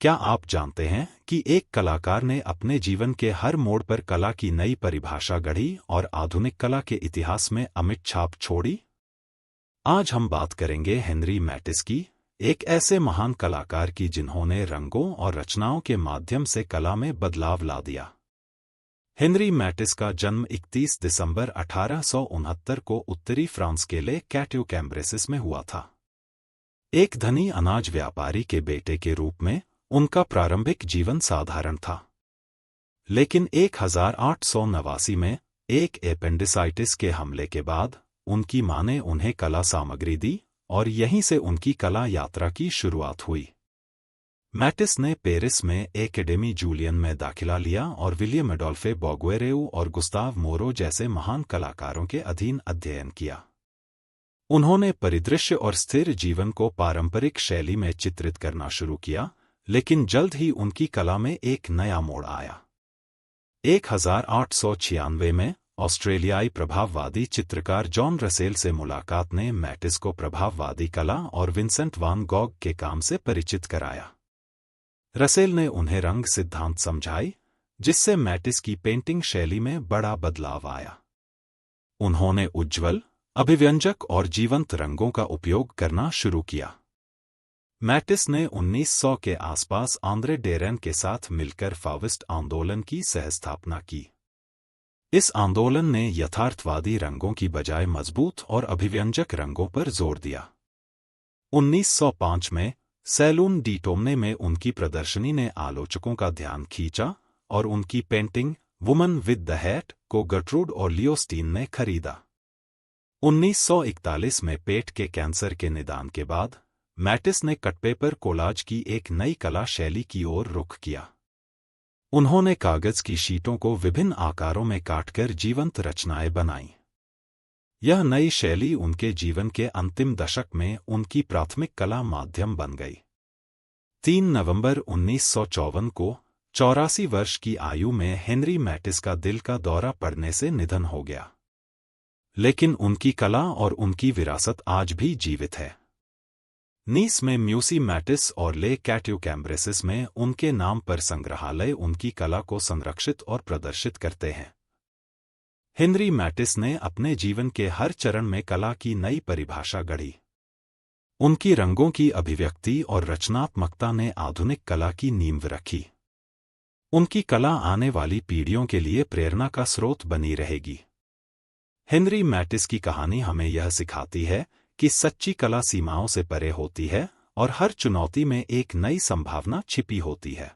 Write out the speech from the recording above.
क्या आप जानते हैं कि एक कलाकार ने अपने जीवन के हर मोड़ पर कला की नई परिभाषा गढ़ी और आधुनिक कला के इतिहास में अमिट छाप छोड़ी? आज हम बात करेंगे हेनरी मैटिस की, एक ऐसे महान कलाकार की जिन्होंने रंगों और रचनाओं के माध्यम से कला में बदलाव ला दिया। हेनरी मैटिस का जन्म 31 दिसंबर 1869 को उत्तरी फ्रांस के ले कैट्यू कैम्ब्रेसिस में हुआ था। एक धनी अनाज व्यापारी के बेटे के रूप में उनका प्रारंभिक जीवन साधारण था, लेकिन 1889 में एक एपेंडिसाइटिस के हमले के बाद उनकी मां ने उन्हें कला सामग्री दी और यहीं से उनकी कला यात्रा की शुरुआत हुई। मैटिस ने पेरिस में एकेडेमी जूलियन में दाखिला लिया और विलियम एडोल्फे बौगुएरेउ और गुस्ताव मोरो जैसे महान कलाकारों के अधीन अध्ययन किया। उन्होंने परिदृश्य और स्थिर जीवन को पारंपरिक शैली में चित्रित करना शुरू किया, लेकिन जल्द ही उनकी कला में एक नया मोड़ आया। 1896 में ऑस्ट्रेलियाई प्रभाववादी चित्रकार जॉन रसेल से मुलाकात ने मैटिस को प्रभाववादी कला और विंसेंट वान गॉग के काम से परिचित कराया। रसेल ने उन्हें रंग सिद्धांत समझाई, जिससे मैटिस की पेंटिंग शैली में बड़ा बदलाव आया। उन्होंने उज्ज्वल, अभिव्यंजक और जीवंत रंगों का उपयोग करना शुरू किया। मैटिस ने 1900 के आसपास आंद्रे डेरेन के साथ मिलकर फाविस्ट आंदोलन की सहस्थापना की। इस आंदोलन ने यथार्थवादी रंगों की बजाय मजबूत और अभिव्यंजक रंगों पर जोर दिया। 1905 में सैलून डी टोमने में उनकी प्रदर्शनी ने आलोचकों का ध्यान खींचा और उनकी painting woman with the hat को गर्ट्रूड और लियो स्टीन ने खरीदा। 1941 में पेट के कैंसर के निदान के बाद मैटिस ने कटपेपर कोलाज की एक नई कला शैली की ओर रुख किया। उन्होंने कागज की शीटों को विभिन्न आकारों में काटकर जीवंत रचनाएं बनाईं। यह नई शैली उनके जीवन के अंतिम दशक में उनकी प्राथमिक कला माध्यम बन गई। 3 नवंबर 1954 को 84 वर्ष की आयु में हेनरी मैटिस का दिल का दौरा पड़ने से निधन हो गया, लेकिन उनकी कला और उनकी विरासत आज भी जीवित है। नीस में म्यूसी मैटिस और ले कैट्यू कैम्ब्रेसिस में उनके नाम पर संग्रहालय उनकी कला को संरक्षित और प्रदर्शित करते हैं। हेनरी मैटिस ने अपने जीवन के हर चरण में कला की नई परिभाषा गढ़ी। उनकी रंगों की अभिव्यक्ति और रचनात्मकता ने आधुनिक कला की नींव रखी। उनकी कला आने वाली पीढ़ियों के लिए प्रेरणा का स्रोत बनी रहेगी। हेनरी मैटिस की कहानी हमें यह सिखाती है कि सच्ची कला सीमाओं से परे होती है और हर चुनौती में एक नई संभावना छिपी होती है।